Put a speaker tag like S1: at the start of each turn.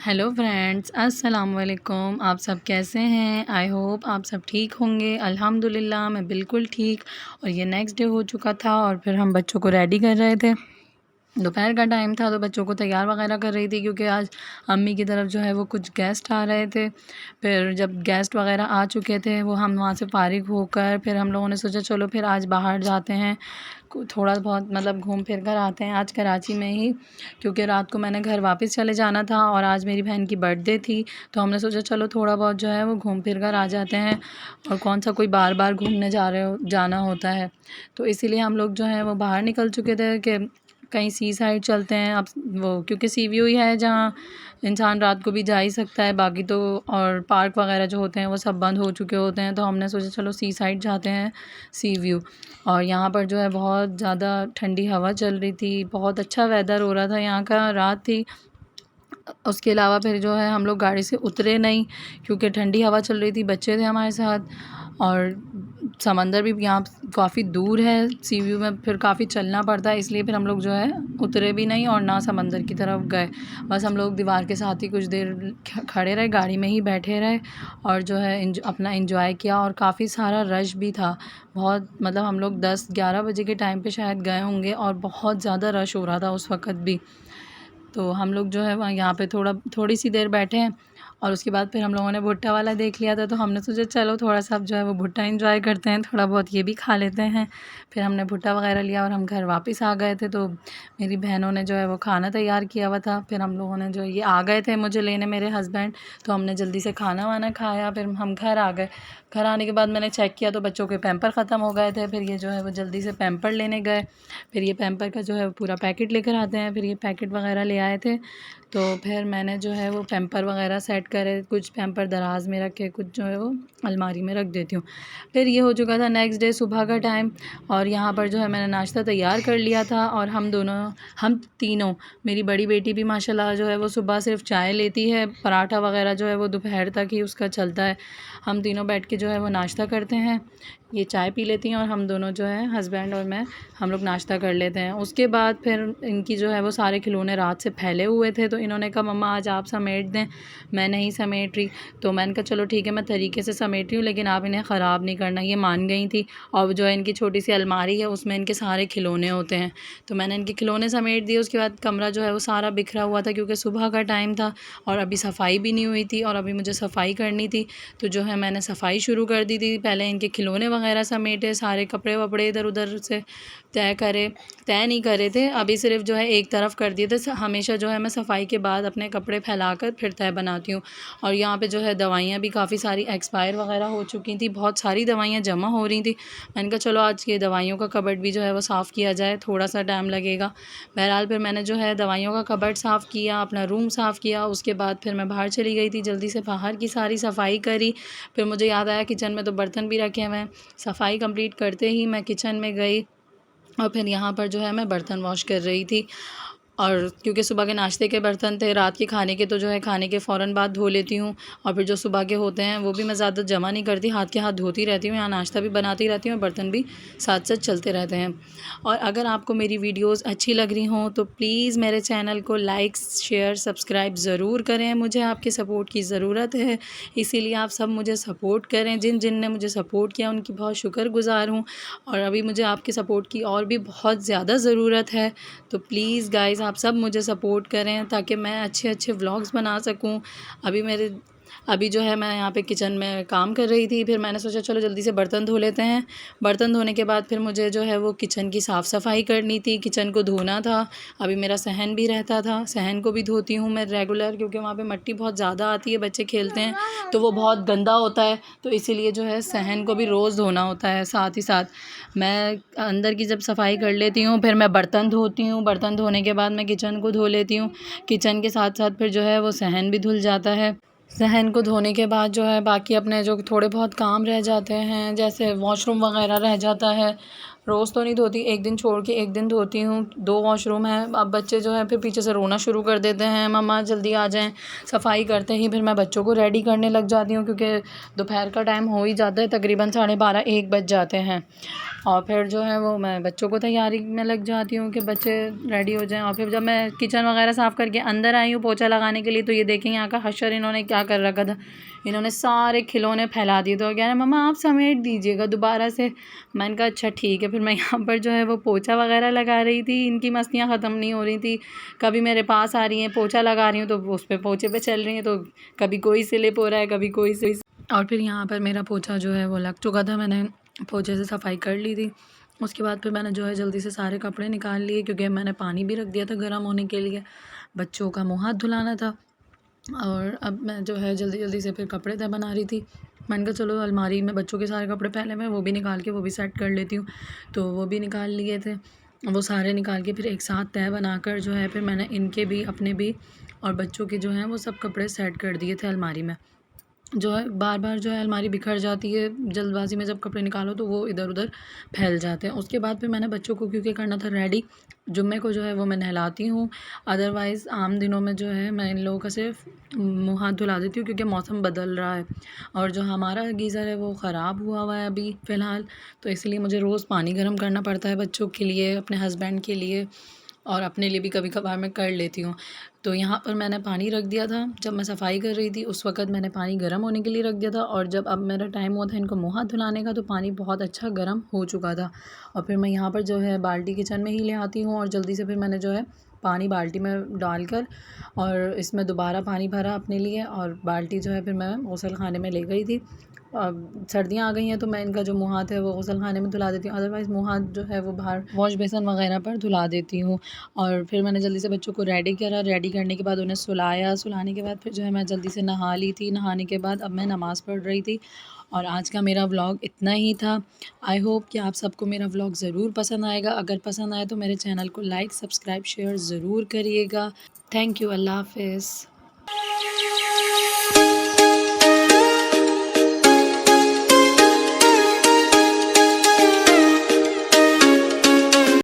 S1: Hello friends, अस्सलाम वालेकुम। आप सब कैसे हैं? आई होप आप सब ठीक होंगे। अल्हम्दुलिल्लाह मैं बिल्कुल ठीक। और ये नेक्स्ट डे हो चुका था और फिर हम बच्चों को रेडी कर रहे थे। दोपहर का टाइम था तो बच्चों को तैयार वगैरह कर रही थी क्योंकि आज अम्मी की तरफ जो है वो कुछ गेस्ट आ रहे थे। फिर जब गेस्ट वगैरह आ चुके थे वो हम वहाँ से फ़ारिग होकर फिर हम लोगों ने सोचा चलो फिर आज बाहर जाते हैं, थोड़ा बहुत मतलब घूम फिर कर आते हैं आज कराची में ही, क्योंकि रात को मैंने घर वापस चले जाना था और आज मेरी बहन की बर्थडे थी। तो हमने सोचा चलो थोड़ा बहुत जो है वो घूम फिर कर आ जाते हैं, और कौन सा कोई बार बार घूमने जाना होता है। तो इसीलिए हम लोग जो है वो बाहर निकल चुके थे कि कहीं सी साइड चलते हैं। अब वो क्योंकि सी व्यू ही है जहाँ इंसान रात को भी जा ही सकता है, बाकी तो और पार्क वगैरह जो होते हैं वो सब बंद हो चुके होते हैं। तो हमने सोचा चलो सी साइड जाते हैं, सी व्यू। और यहाँ पर जो है बहुत ज़्यादा ठंडी हवा चल रही थी, बहुत अच्छा वेदर हो रहा था यहाँ का, रात थी। उसके अलावा फिर जो है हम लोग गाड़ी से उतरे नहीं क्योंकि ठंडी हवा चल रही थी, बच्चे थे हमारे साथ और समंदर भी यहाँ काफ़ी दूर है। सी व्यू में फिर काफ़ी चलना पड़ता है, इसलिए फिर हम लोग जो है उतरे भी नहीं और ना समंदर की तरफ गए। बस हम लोग दीवार के साथ ही कुछ देर खड़े रहे, गाड़ी में ही बैठे रहे और जो है अपना इंजॉय किया। और काफ़ी सारा रश भी था, बहुत मतलब हम लोग 10-11 बजे के टाइम पे शायद गए होंगे और बहुत ज़्यादा रश हो रहा था उस वक़्त भी। तो हम लोग जो है वहाँ यहाँ पे थोड़ी सी देर बैठे हैं और उसके बाद फिर हम लोगों ने भुट्टा वाला देख लिया था, तो हमने सोचा चलो थोड़ा सा अब जो है वो भुट्टा एंजॉय करते हैं, थोड़ा बहुत ये भी खा लेते हैं। फिर हमने भुट्टा वगैरह लिया और हम घर वापस आ गए थे। तो मेरी बहनों ने जो है वो खाना तैयार किया हुआ था, फिर हम लोगों ने जो ये आ गए थे मुझे लेने मेरे हस्बैंड, तो हमने जल्दी से खाना वाना खाया, फिर हम घर आ गए। घर आने के बाद मैंने चेक किया तो बच्चों के पैम्पर ख़त्म हो गए थे। फिर ये जो है वो जल्दी से पैम्पर लेने गए, फिर ये पैम्पर का जो है पूरा पैकेट लेकर आते हैं, फिर ये पैकेट वगैरह ले आए थे। तो फिर मैंने जो है वो पैम्पर वगैरह सेट करे, कुछ पैम्पर दराज़ में रखे, कुछ जो है वो अलमारी में रख देती हूँ। फिर ये हो चुका था नेक्स्ट डे सुबह का टाइम, और यहाँ पर जो है मैंने नाश्ता तैयार कर लिया था। और हम तीनों, मेरी बड़ी बेटी भी माशाल्लाह जो है वो सुबह सिर्फ चाय लेती है, पराठा वगैरह जो है वो दोपहर तक ही उसका चलता है। हम तीनों बैठ के जो है वो नाश्ता करते हैं, ये चाय पी लेती हैं और हम दोनों जो है हस्बैंड और मैं हम लोग नाश्ता कर लेते हैं। उसके बाद फिर इनकी जो है वो सारे खिलौने रात से फैले हुए थे, तो इन्होंने कहा मम्मा आज आप समेट दें, मैं नहीं समेट रही। तो मैंने कहा चलो ठीक है, मैं तरीके से समेट रही हूँ लेकिन आप इन्हें ख़राब नहीं करना। ये मान गई थी। और जो है इनकी छोटी सी अलमारी है उसमें इनके सारे खिलौने होते हैं, तो मैंने इनके खिलौने समेट दिए। उसके बाद कमरा जो है वो सारा बिखरा हुआ था क्योंकि सुबह का टाइम था और अभी सफाई भी नहीं हुई थी और अभी मुझे सफाई करनी थी। तो जो है मैंने सफाई शुरू कर दी थी, पहले इनके खिलौने वगैरह समेटे, सारे कपड़े वपड़े इधर उधर से तय नहीं करे थे, अभी सिर्फ जो है एक तरफ कर दिए थे। हमेशा जो है मैं सफाई के बाद अपने कपड़े फैलाकर फिर तय बनाती हूँ। और यहाँ पे जो है दवाइयाँ भी काफ़ी सारी एक्सपायर वगैरह हो चुकी थी, बहुत सारी दवाइयाँ जमा हो रही थी। मैंने कहा चलो आज ये दवाइयों का कबर्ड भी जो है वो साफ़ किया जाए, थोड़ा सा टाइम लगेगा। बहरहाल फिर मैंने जो है दवाइयों का कबर्ड साफ़ किया, अपना रूम साफ़ किया। उसके बाद फिर मैं बाहर चली गई थी, जल्दी से बाहर की सारी सफाई करी। फिर मुझे याद आया किचन में तो बर्तन भी रखे हुए हैं। सफाई कंप्लीट करते ही मैं किचन में गई और फिर यहाँ पर जो है मैं बर्तन वॉश कर रही थी। और क्योंकि सुबह के नाश्ते के बर्तन थे, रात के खाने के तो जो है खाने के फ़ौरन बाद धो लेती हूँ, और फिर जो सुबह के होते हैं वो भी मैं ज़्यादा जमा नहीं करती, हाथ के हाथ धोती रहती हूँ। यहाँ नाश्ता भी बनाती रहती हूँ और बर्तन भी साथ साथ चलते रहते हैं। और अगर आपको मेरी वीडियोज़ अच्छी लग रही हों तो प्लीज़ मेरे चैनल को लाइक शेयर सब्सक्राइब ज़रूर करें, मुझे आपके सपोर्ट की ज़रूरत है, इसीलिए आप सब मुझे सपोर्ट करें। जिन जिन ने मुझे सपोर्ट किया उनकी बहुत शुक्रगुज़ार हूँ, और अभी मुझे आपके सपोर्ट की और भी बहुत ज़्यादा ज़रूरत है। तो प्लीज़ गाइज़ आप सब मुझे सपोर्ट करें ताकि मैं अच्छे अच्छे व्लॉग्स बना सकूं। अभी जो है मैं यहाँ पे किचन में काम कर रही थी, फिर मैंने सोचा चलो जल्दी से बर्तन धो लेते हैं। बर्तन धोने के बाद फिर मुझे जो है वो किचन की साफ़ सफाई करनी थी, किचन को धोना था। अभी मेरा सहन भी रहता था, सहन को भी धोती हूँ मैं रेगुलर, क्योंकि वहाँ पे मिट्टी बहुत ज़्यादा आती है, बच्चे खेलते हैं तो वो बहुत गंदा होता है, तो इसीलिए जो है सहन को भी रोज़ धोना होता है। साथ ही साथ मैं अंदर की जब सफाई कर लेती हूँ फिर मैं बर्तन धोती हूँ, बर्तन धोने के बाद मैं किचन को धो लेती हूँ। किचन के साथ साथ फिर जो है वो सहन भी धुल जाता है। सहन को धोने के बाद जो है बाकी अपने जो थोड़े बहुत काम रह जाते हैं, जैसे वॉशरूम वगैरह रह जाता है, रोज़ तो नहीं धोती, एक दिन छोड़ के एक दिन धोती हूँ। 2 वॉशरूम हैं। अब बच्चे जो है फिर पीछे से रोना शुरू कर देते हैं, मम्मा जल्दी आ जाएं। सफाई करते ही फिर मैं बच्चों को रेडी करने लग जाती हूँ क्योंकि दोपहर का टाइम हो ही जाता है, तकरीबन 12:30-1 बज जाते हैं। और फिर जो है वो मैं बच्चों को तैयारी में लग जाती हूँ कि बच्चे रेडी हो जाएं। और फिर जब मैं किचन वगैरह साफ़ करके अंदर आई हूँ पोछा लगाने के लिए, तो ये देखें यहाँ का हशर इन्होंने क्या कर रखा था। इन्होंने सारे खिलौने फैला दिए। तो कह रहे मम्मा आप समेट दीजिएगा दोबारा से। मैंने कहा अच्छा ठीक है। फिर मैं यहाँ पर जो है वो पोछा वगैरह लगा रही थी। इनकी मस्तियाँ ख़त्म नहीं हो रही थी। कभी मेरे पास आ रही हैं, पोछा लगा रही हूँ तो उस पर पोछे पे चल रही हैं, तो कभी कोई स्लिप हो रहा है, कभी कोई से। और फिर यहाँ पर मेरा पोछा जो है वो लग चुका था। मैंने पोछे से सफाई कर ली थी। उसके बाद फिर मैंने जो है जल्दी से सारे कपड़े निकाल लिए, क्योंकि मैंने पानी भी रख दिया था गर्म होने के लिए। बच्चों का मुँह हाथ धुलाना था। और अब मैं जो है जल्दी जल्दी से फिर कपड़े तय बना रही थी। मैंने कहा चलो अलमारी में बच्चों के सारे कपड़े पहले मैं वो भी निकाल के वो भी सेट कर लेती हूँ। तो वो भी निकाल लिए थे। वो सारे निकाल के फिर एक साथ तय बनाकर जो है फिर मैंने इनके भी अपने भी और बच्चों के जो हैं वो सब कपड़े सेट कर दिए थे अलमारी में। जो है बार बार जो है अलमारी बिखर जाती है, जल्दबाजी में जब कपड़े निकालो तो वो इधर उधर फैल जाते हैं। उसके बाद फिर मैंने बच्चों को क्योंकि करना था रेडी, जुम्मे को जो है वो मैं नहलाती हूँ। अदरवाइज़ आम दिनों में जो है मैं इन लोगों का सिर्फ मुँह हाथ धुला देती हूँ, क्योंकि मौसम बदल रहा है और जो हमारा गीज़र है वो ख़राब हुआ है अभी फ़िलहाल। तो इसलिए मुझे रोज़ पानी गर्म करना पड़ता है बच्चों के लिए, अपने हस्बैंड के लिए और अपने लिए भी कभी कभार मैं कर लेती हूँ। तो यहाँ पर मैंने पानी रख दिया था। जब मैं सफाई कर रही थी उस वक़्त मैंने पानी गर्म होने के लिए रख दिया था, और जब अब मेरा टाइम हुआ था इनको मुँह हाथ धुलाने का तो पानी बहुत अच्छा गर्म हो चुका था। और फिर मैं यहाँ पर जो है बाल्टी किचन में ही ले आती हूँ, और जल्दी से फिर मैंने जो है पानी बाल्टी में डालकर और इसमें दोबारा पानी भरा अपने लिए, और बाल्टी जो है फिर मैं गौसल-ख़ाने में ले गई थी। सर्दियाँ आ गई हैं तो मैं इनका जो मुँह हाथ है वो गौसल-ख़ाने में धुला देती हूँ, अदरवाइज़ मुँह हाथ जो है वो बाहर वॉश बेसिन वगैरह पर धुला देती हूँ। और फिर मैंने जल्दी से बच्चों को रेडी करा। रेडी करने के बाद उन्हें सुलाया। सुलाने के बाद फिर जो है मैं जल्दी से नहा ली थी। नहाने के बाद अब मैं नमाज़ पढ़ रही थी। और आज का मेरा व्लॉग इतना ही था। आई होप कि आप सबको मेरा व्लॉग ज़रूर पसंद आएगा। अगर पसंद आए तो मेरे चैनल को लाइक, सब्सक्राइब, शेयर ज़रूर करिएगा। Thank you. अल्लाह हाफ़िज़।